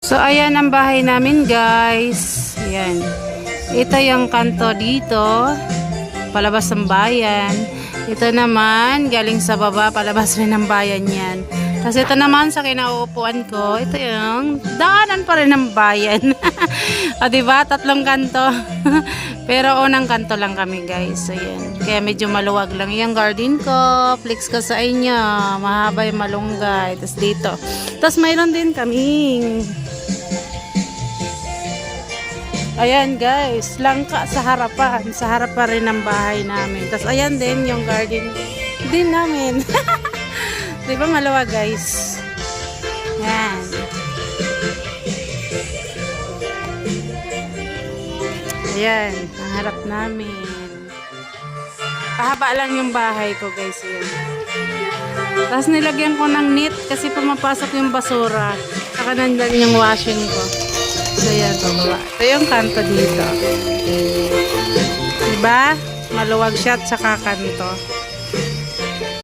So, ayan ang bahay namin, guys. Ayan. Ito yung kanto dito. Palabas ng bayan. Ito naman, galing sa baba, palabas rin ng bayan yan. Kasi ito naman sa kinauupuan ko, ito yung daanan pa rin ng bayan. O, diba? Tatlong kanto. Pero unang kanto lang kami, guys. Ayan. Kaya medyo maluwag lang yung garden ko. Flex ko sa inyo. Mahaba yung malunggay. Tapos dito. Tapos mayroon din kaming ayan guys, langka sa harapan. Sa harapan rin ng bahay namin. Tapos ayan din yung garden din namin. Diba maluwag guys? Yan. Ayan, ang harap namin. Pahaba lang yung bahay ko guys. Yan. Tapos nilagyan ko ng net kasi pumapasok yung basura. Saka nandyan yung washing ko. So, yan, baba. Ito yung kanto dito. Diba? Maluwag siya at saka kanto.